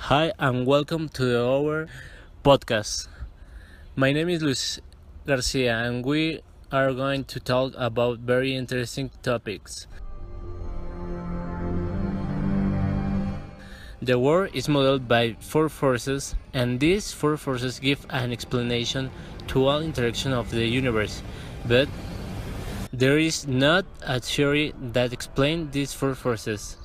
Hi and welcome to our podcast. My name is Luis García and we are going to talk about very interesting topics. The world is modeled by four forces, and these four forces give an explanation to all interaction of the universe. But there is not a theory that explains these four forces.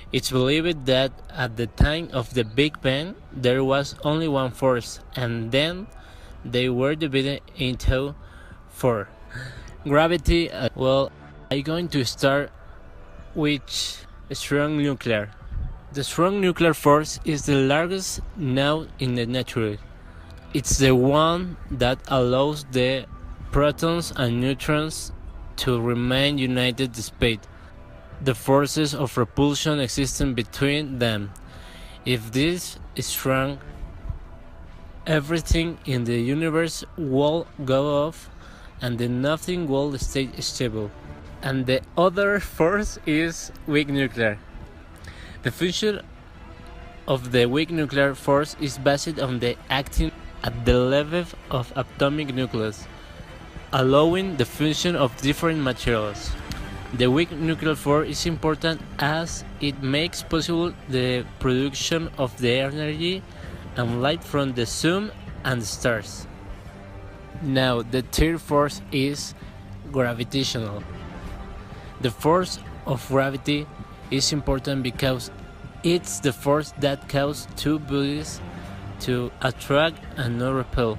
It's believed that at the time of the Big Bang there was only one force, and then they were divided into four. Gravity, I'm going to start with strong nuclear. The strong nuclear force is the largest known in the nature. It's the one that allows the protons and neutrons to remain united despite the forces of repulsion existing between them. If this is strong, everything in the universe will go off and then nothing will stay stable. And the other force is weak nuclear. The function of the weak nuclear force is based on the acting at the level of atomic nucleus, allowing the fusion of different materials. The weak nuclear force is important as it makes possible the production of the energy and light from the sun and the stars. Now, the third force is gravitational. The force of gravity is important because it's the force that causes two bodies to attract and not repel.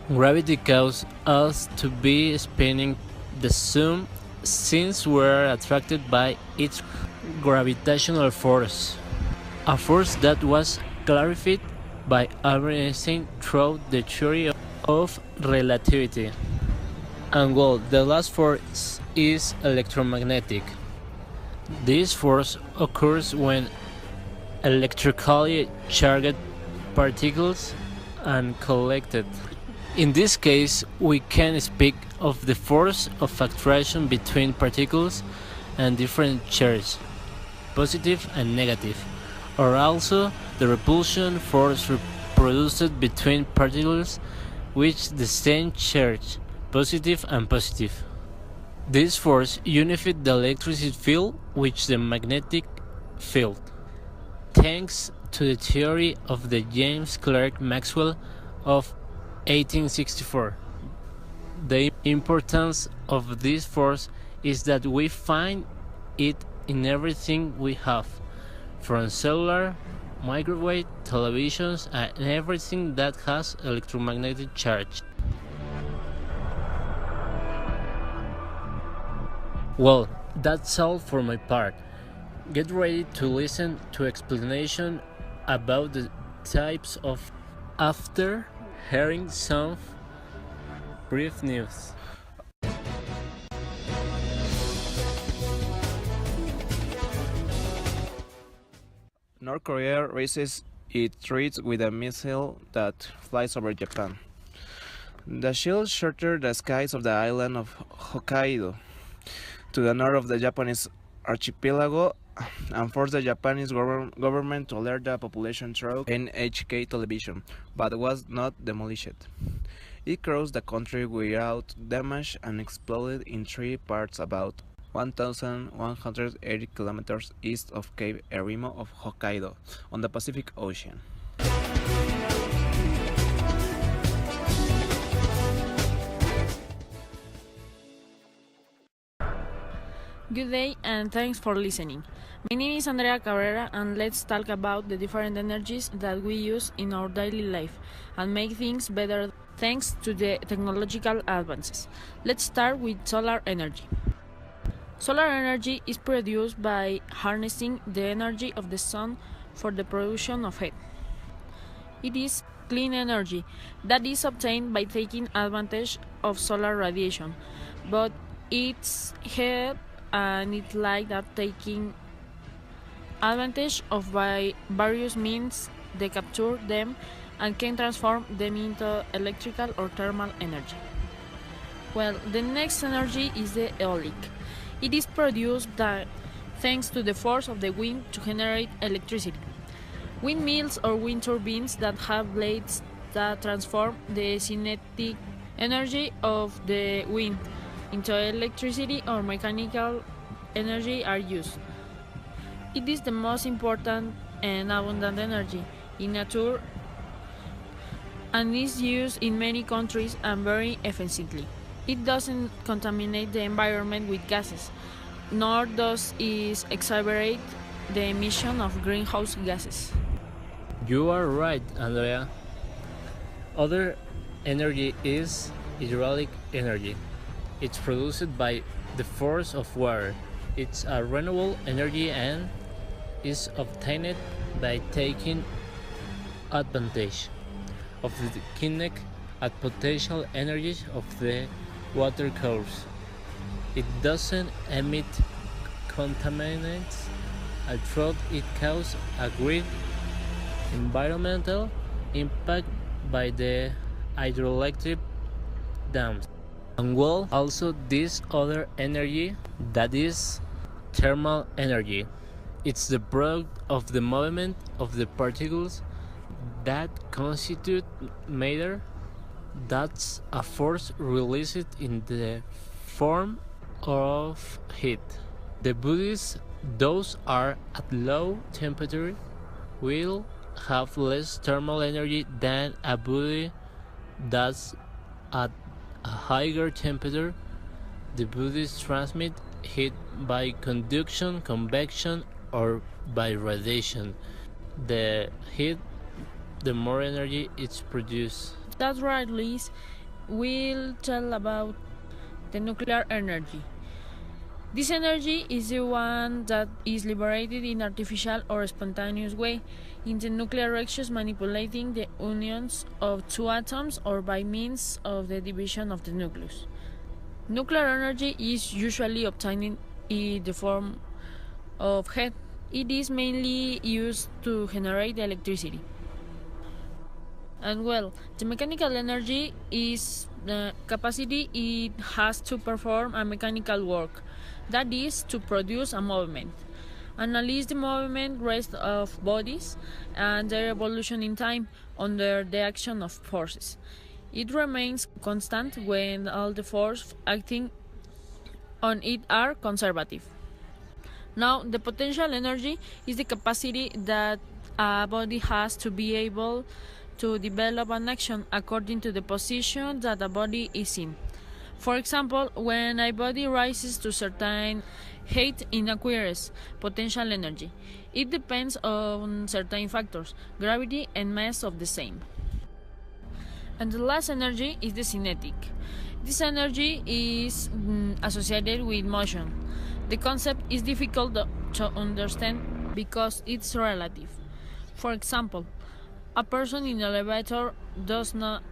Gravity causes us to be spinning the sun since we are attracted by its gravitational force, a force that was clarified by Albert Einstein through the theory of relativity. And the last force is electromagnetic. This force occurs when electrically charged particles are collected. In this case, we can speak of the force of attraction between particles and different charges, positive and negative, or also the repulsion force produced between particles with the same charge, positive and positive. This force unified the electric field with the magnetic field, thanks to the theory of the James Clerk Maxwell of 1864. The importance of this force is that we find it in everything we have, from cellular, microwave, televisions, and everything that has electromagnetic charge. Well, that's all for my part. Get ready to listen to explanation about the types of after hearing some brief news. North Korea raises its threats with a missile that flies over Japan. The shield shattered the skies of the island of Hokkaido to the north of the Japanese archipelago and forced the Japanese government to alert the population through NHK television, but was not demolished. It crossed the country without damage and exploded in three parts about 1,180 kilometers east of Cape Erimo of Hokkaido, on the Pacific Ocean. Good day and thanks for listening. My name is Andrea Cabrera and let's talk about the different energies that we use in our daily life and make things better thanks to the technological advances. Let's start with solar energy. Solar energy is produced by harnessing the energy of the sun for the production of heat. It is clean energy that is obtained by taking advantage of solar radiation, but it's heat and it's like that taking advantage of by various means they capture them and can transform them into electrical or thermal energy. Well, the next energy is the eolic. It is produced thanks to the force of the wind to generate electricity. Windmills or wind turbines that have blades that transform the kinetic energy of the wind into electricity or mechanical energy are used. It is the most important and abundant energy in nature and is used in many countries and very efficiently. It doesn't contaminate the environment with gases, nor does it exacerbate the emission of greenhouse gases. You are right, Andrea. Other energy is hydraulic energy. It's produced by the force of water. It's a renewable energy and is obtained by taking advantage of the kinetic and potential energies of the water course. It doesn't emit contaminants, although it causes a great environmental impact by the hydroelectric dams. And well, also this other energy that is thermal energy. It's the product of the movement of the particles that constitute matter. That's a force released in the form of heat. The bodies, those are at low temperature, will have less thermal energy than a body that's at a higher temperature. The bodies transmit heat by conduction, convection, or by radiation. The heat, the more energy it's produced. That's right, Luis. We'll tell about the nuclear energy. This energy is the one that is liberated in artificial or spontaneous way in the nuclear reactions manipulating the unions of two atoms or by means of the division of the nucleus. Nuclear energy is usually obtained in the form of heat. It is mainly used to generate electricity. And well, the mechanical energy is the capacity it has to perform a mechanical work, that is, to produce a movement. Analyze the movement rate of bodies and their evolution in time under the action of forces. It remains constant when all the forces acting on it are conservative. Now, the potential energy is the capacity that a body has to be able to develop an action according to the position that a body is in. For example, when a body rises to certain height, it acquires potential energy. It depends on certain factors, gravity and mass of the same. And the last energy is the kinetic. This energy is associated with motion. The concept is difficult to understand because it's relative. For example, a person in an elevator does not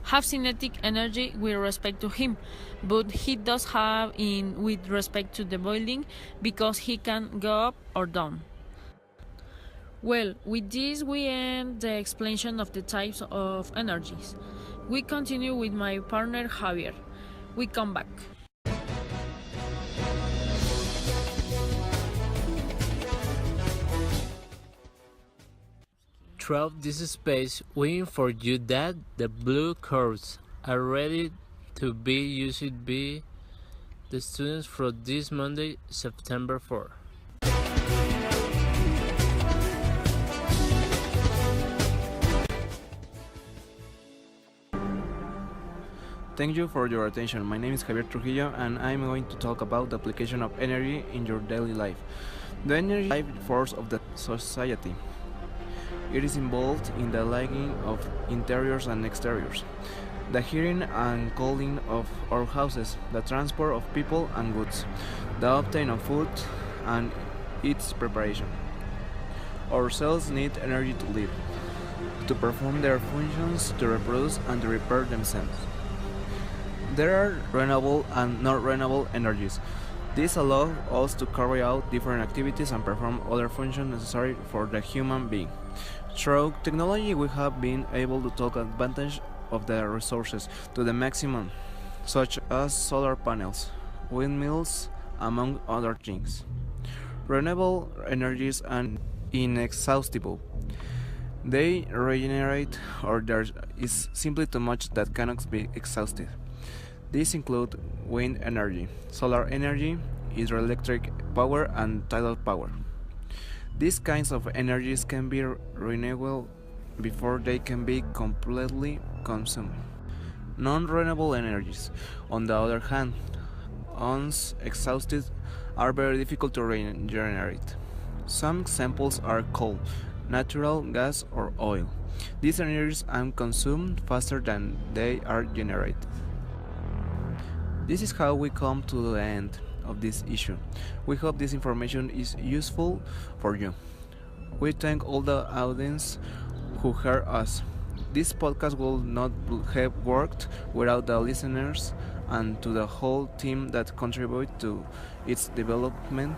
have kinetic energy with respect to him, but he does have in with respect to the building because he can go up or down. Well, with this we end the explanation of the types of energies. We continue with my partner Javier. We come back. Throughout this space, we inform you that the blue curves are ready to be used by the students from this Monday, September 4. Thank you for your attention. My name is Javier Trujillo and I'm going to talk about the application of energy in your daily life. The energy life force of the society. It is involved in the lighting of interiors and exteriors, the heating and cooling of our houses, the transport of people and goods, the obtain of food and its preparation. Our cells need energy to live, to perform their functions, to reproduce and to repair themselves. There are renewable and non-renewable energies. These allow us to carry out different activities and perform other functions necessary for the human being. Through technology, we have been able to take advantage of the resources to the maximum, such as solar panels, windmills, among other things. Renewable energies and inexhaustible. They regenerate, or there is simply too much that cannot be exhausted. These include wind energy, solar energy, hydroelectric power, and tidal power. These kinds of energies can be renewable before they can be completely consumed. Non-renewable energies, on the other hand, once exhausted, are very difficult to regenerate. Some examples are coal, natural gas, or oil. These energies are consumed faster than they are generated. This is how we come to the end of this issue. We hope this information is useful for you. We thank all the audience who heard us. This podcast would not have worked without the listeners and to the whole team that contributed to its development.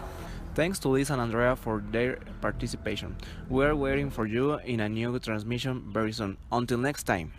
Thanks to Liz and Andrea for their participation. We're waiting for you in a new transmission very soon. Until next time.